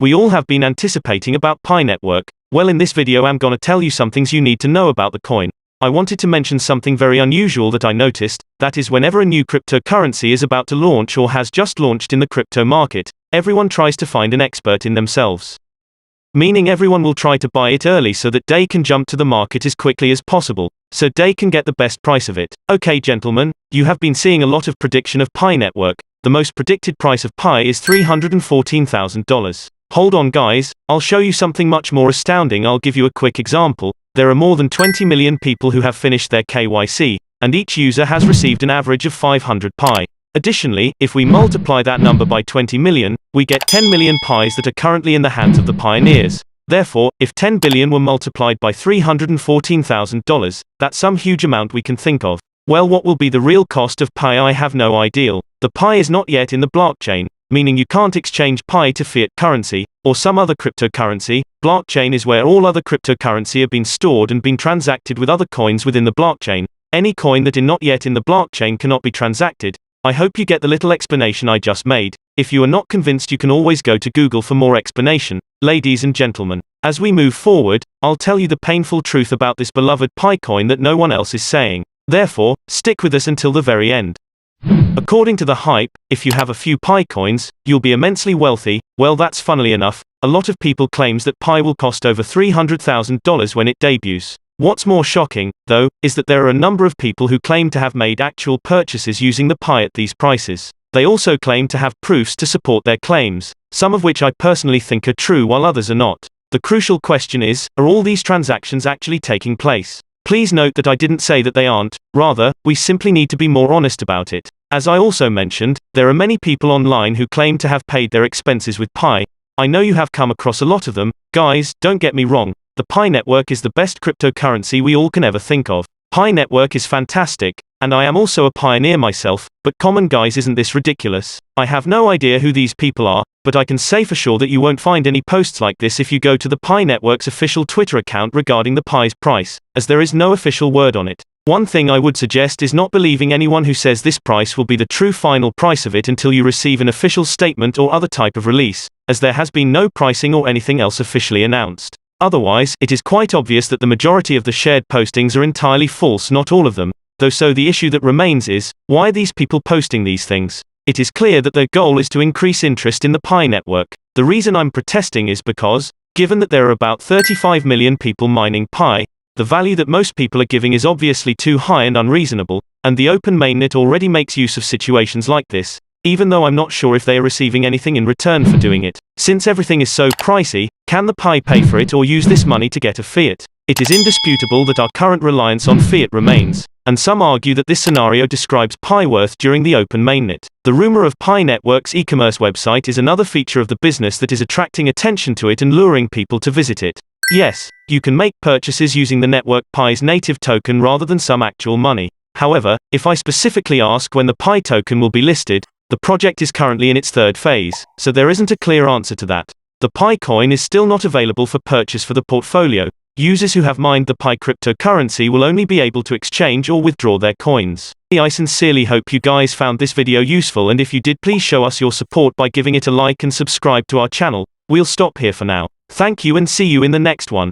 We all have been anticipating about Pi Network. Well, in this video I'm gonna tell you some things you need to know about the coin. I wanted to mention something very unusual that I noticed, that is whenever a new cryptocurrency is about to launch or has just launched in the crypto market, everyone tries to find an expert in themselves. Meaning everyone will try to buy it early so that they can jump to the market as quickly as possible, so they can get the best price of it. Okay gentlemen, you have been seeing a lot of prediction of Pi Network. The most predicted price of Pi is $314,000. Hold on guys, I'll show you something much more astounding. I'll give you a quick example. There are more than 20 million people who have finished their KYC, and each user has received an average of 500 Pi. Additionally, if we multiply that number by 20 million, we get 10 million Pis that are currently in the hands of the pioneers. Therefore, if 10 billion were multiplied by $314,000, that's some huge amount we can think of. Well, what will be the real cost of Pi? I have no idea. The Pi is not yet in the blockchain, meaning you can't exchange Pi to fiat currency, or some other cryptocurrency. Blockchain is where all other cryptocurrency have been stored and been transacted with other coins within the blockchain. Any coin that is not yet in the blockchain cannot be transacted. I hope you get the little explanation I just made. If you are not convinced, you can always go to Google for more explanation. Ladies and gentlemen, as we move forward, I'll tell you the painful truth about this beloved Pi coin that no one else is saying. Therefore, stick with us until the very end. According to the hype, if you have a few Pi coins, you'll be immensely wealthy. Well, that's funnily enough. A lot of people claims that Pi will cost over $300,000 when it debuts. What's more shocking, though, is that there are a number of people who claim to have made actual purchases using the Pi at these prices. They also claim to have proofs to support their claims, some of which I personally think are true while others are not. The crucial question is, are all these transactions actually taking place? Please note that I didn't say that they aren't, rather, we simply need to be more honest about it. As I also mentioned, there are many people online who claim to have paid their expenses with Pi. I know you have come across a lot of them. Guys, don't get me wrong, the Pi Network is the best cryptocurrency we all can ever think of. Pi Network is fantastic, and I am also a pioneer myself, but common guys, isn't this ridiculous? I have no idea who these people are, but I can say for sure that you won't find any posts like this if you go to the Pi Network's official Twitter account regarding the Pi's price, as there is no official word on it. One thing I would suggest is not believing anyone who says this price will be the true final price of it until you receive an official statement or other type of release, as there has been no pricing or anything else officially announced. Otherwise, it is quite obvious that the majority of the shared postings are entirely false, not all of them, though. So the issue that remains is, why are these people posting these things? It is clear that their goal is to increase interest in the Pi Network. The reason I'm protesting is because, given that there are about 35 million people mining Pi, the value that most people are giving is obviously too high and unreasonable, and the open mainnet already makes use of situations like this, even though I'm not sure if they are receiving anything in return for doing it. Since everything is so pricey, can the Pi pay for it or use this money to get a fiat? It is indisputable that our current reliance on fiat remains, and some argue that this scenario describes Pi worth during the open mainnet. The rumor of Pi Network's e-commerce website is another feature of the business that is attracting attention to it and luring people to visit it. Yes, you can make purchases using the network Pi's native token rather than some actual money. However, if I specifically ask when the Pi token will be listed, the project is currently in its third phase, so there isn't a clear answer to that. The Pi coin is still not available for purchase for the portfolio. Users who have mined the Pi cryptocurrency will only be able to exchange or withdraw their coins. I sincerely hope you guys found this video useful, and if you did, please show us your support by giving it a like and subscribe to our channel. We'll stop here for now. Thank you and see you in the next one.